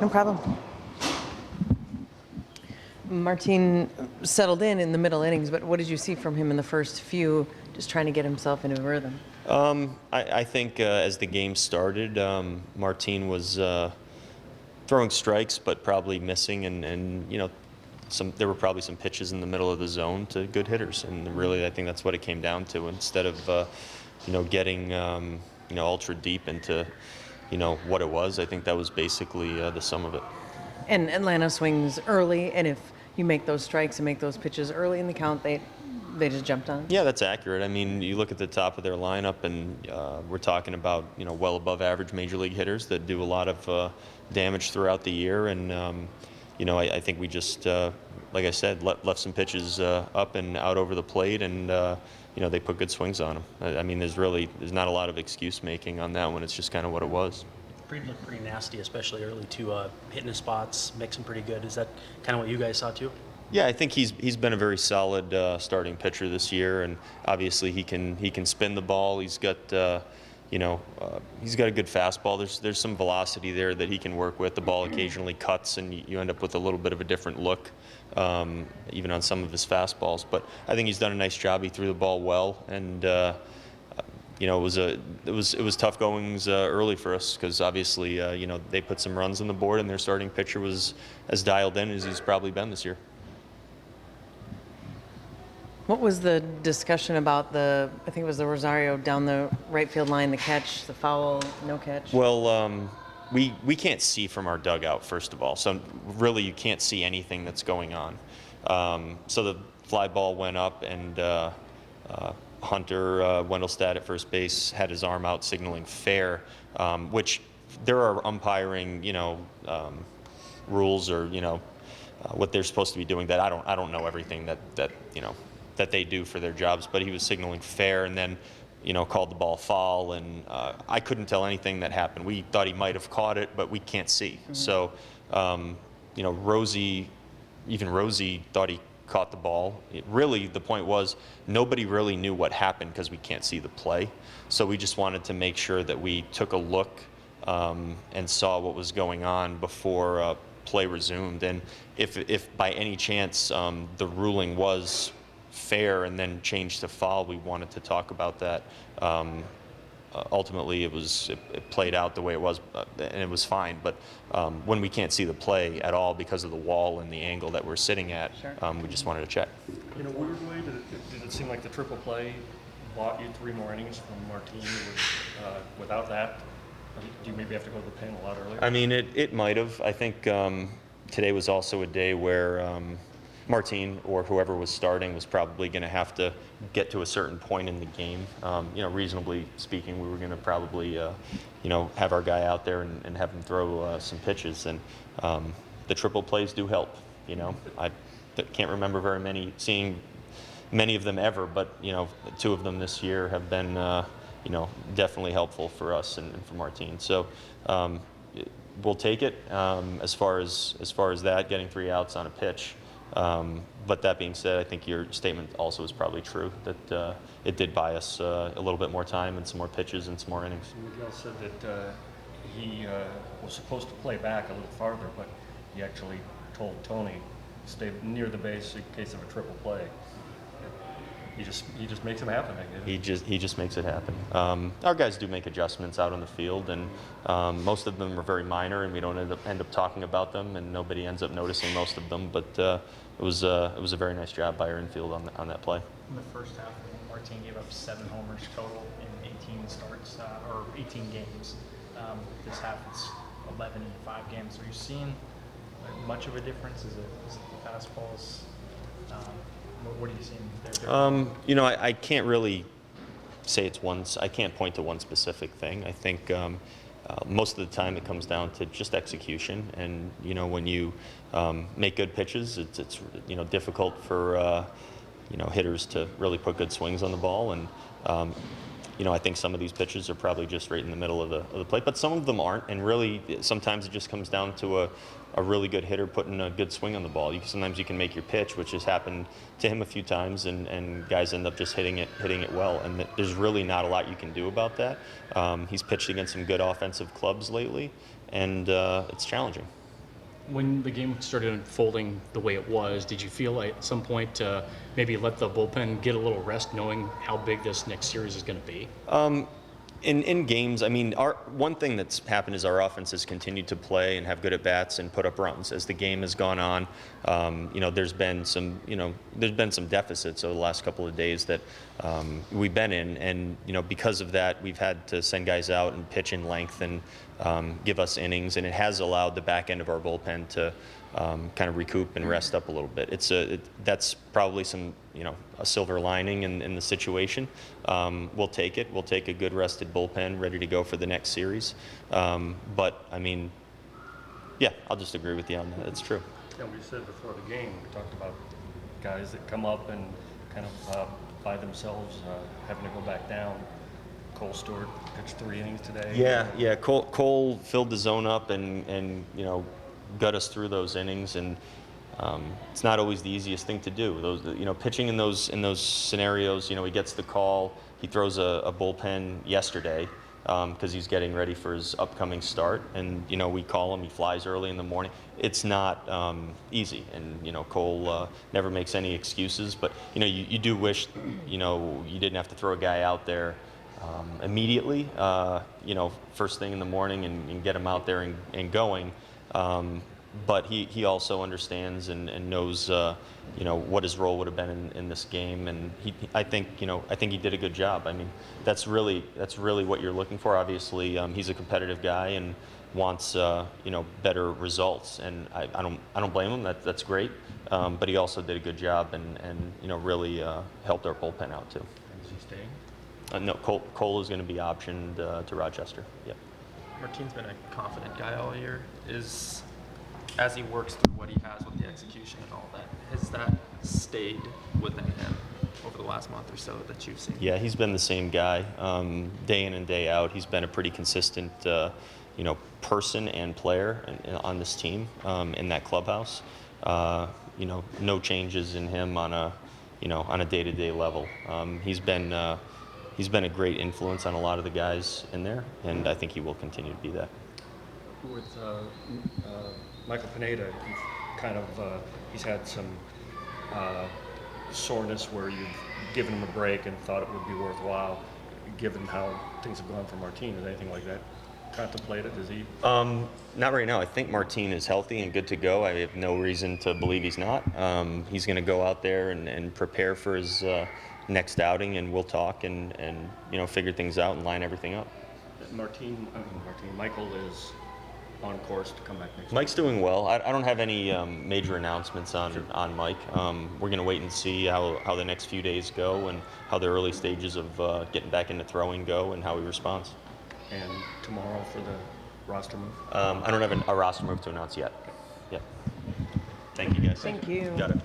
No problem. Martin settled in the middle innings, but what did you see from him in the first few, just trying to get himself into a rhythm? I think as the game started, Martin was throwing strikes, but probably missing, and there were probably some pitches in the middle of the zone to good hitters, and really I think that's what it came down to. Instead of getting ultra deep into what it was, I think that was basically the sum of it. And Atlanta swings early, and if you make those strikes and make those pitches early in the count, they just jumped on. Yeah, that's accurate. I mean, you look at the top of their lineup, and we're talking about well above average major league hitters that do a lot of damage throughout the year, and I think we just, like I said, left some pitches up and out over the plate, and they put good swings on them. I mean, there's not a lot of excuse making on that one. It's just kind of what it was. Looked pretty nasty, especially early too. Hitting the spots, mixing pretty good. Is that kind of what you guys saw too? Yeah, I think he's been a very solid starting pitcher this year, and obviously he can spin the ball. He's got he's got a good fastball. There's some velocity there that he can work with. The ball occasionally cuts, and you end up with a little bit of a different look, even on some of his fastballs. But I think he's done a nice job. He threw the ball well, and it was tough goings early for us because obviously they put some runs on the board, and their starting pitcher was as dialed in as he's probably been this year. What was the discussion about I think it was the Rosario down the right field line, the catch, the foul, no catch? Well, we can't see from our dugout, first of all, so really you can't see anything that's going on. So the fly ball went up, and Hunter Wendelstedt at first base had his arm out signaling fair, which there are umpiring, rules or what they're supposed to be doing that I don't know everything that they do for their jobs, but he was signaling fair and then called the ball foul, and I couldn't tell anything that happened. We thought he might have caught it, but we can't see. Mm-hmm. So Rosie thought he caught the ball. Really, the point was nobody really knew what happened because we can't see the play. So we just wanted to make sure that we took a look and saw what was going on before play resumed. And if by any chance the ruling was fair and then changed to foul, we wanted to talk about that. Ultimately, it played out the way it was, and it was fine. But when we can't see the play at all because of the wall and the angle that we're sitting at, sure. We just wanted to check. In a weird way, did it seem like the triple play bought you 3 more innings from Martin? Without that, do you maybe have to go to the pen a lot earlier? I mean, it might have. I think today was also a day where Martin or whoever was starting was probably going to have to get to a certain point in the game. Reasonably speaking, we were going to probably, have our guy out there and have him throw some pitches. And the triple plays do help. I can't remember seeing many of them ever, but 2 of them this year have been, definitely helpful for us and for Martin. So we'll take it as far as that, getting 3 outs on a pitch. But that being said, I think your statement also is probably true, that it did buy us a little bit more time and some more pitches and some more innings. Miguel said that he was supposed to play back a little farther, but he actually told Tony to stay near the base in case of a triple play. He just makes it happen, I guess. He just makes it happen. Our guys do make adjustments out on the field, and most of them are very minor, and we don't end up talking about them, and nobody ends up noticing most of them. But it was a very nice job by our infield on that play. In the first half, Martin gave up 7 homers total in 18 starts or 18 games. This half it's 11 in 5 games. Are you seeing much of a difference? Is it the fastballs? What are you seeing there? I can't really say I can't point to one specific thing. I think most of the time it comes down to just execution. And, when you make good pitches, it's difficult for, hitters to really put good swings on the ball. And, I think some of these pitches are probably just right in the middle of the plate, but some of them aren't. And really, sometimes it just comes down to a really good hitter putting a good swing on the ball. Sometimes you can make your pitch, which has happened to him a few times, and guys end up just hitting it well. And there's really not a lot you can do about that. He's pitched against some good offensive clubs lately, and it's challenging. when the game started unfolding the way it was, did you feel like at some point maybe let the bullpen get a little rest, knowing how big this next series is going to be? In games, I mean, one thing that's happened is our offense has continued to play and have good at bats and put up runs as the game has gone on. There's been some deficits over the last couple of days that we've been in, and because of that, we've had to send guys out and pitch in length and give us innings, and it has allowed the back end of our bullpen to kind of recoup and rest up a little bit. That's probably a silver lining in the situation. We'll take it. We'll take a good rested bullpen ready to go for the next series. But I mean, yeah, I'll just agree with you on that. It's true. Yeah, we said before the game, we talked about guys that come up and kind of by themselves, having to go back down. Cole Stewart pitched 3 innings today. Yeah. Cole filled the zone up and got us through those innings, and it's not always the easiest thing to do. Those pitching in those scenarios. He gets the call. He throws a bullpen yesterday because he's getting ready for his upcoming start, and we call him. He flies early in the morning. It's not easy, and Cole never makes any excuses. But you do wish you didn't have to throw a guy out there immediately, first thing in the morning and get him out there and going. But he also understands and knows what his role would have been in this game, and I think he did a good job. I mean, that's really what you're looking for. Obviously, he's a competitive guy and wants better results, and I don't blame him. That's great. But he also did a good job and really helped our bullpen out too. Is he staying? No, Cole is going to be optioned to Rochester. Yep. Martin's been a confident guy all year. As he works through what he has with the execution and all that, has that stayed within him over the last month or so that you've seen? Yeah, he's been the same guy day in and day out. He's been a pretty consistent, person and player on this team in that clubhouse. No changes in him on a day-to-day level. He's been a great influence on a lot of the guys in there, and I think he will continue to be that. With Michael Pineda, he's had some soreness where you've given him a break and thought it would be worthwhile, given how things have gone for Martin. Is anything like that contemplated? Is he? Not right now. I think Martin is healthy and good to go. I have no reason to believe he's not. He's going to go out there and prepare for his next outing, and we'll talk and figure things out and line everything up. Michael is on course to come back next week. Mike's doing well. I don't have any major announcements on Mike. We're going to wait and see how the next few days go and how the early stages of getting back into throwing go and how he responds. And tomorrow for the roster move? I don't have a roster move to announce yet. Yep. Thank you, guys. Thank you. Got it.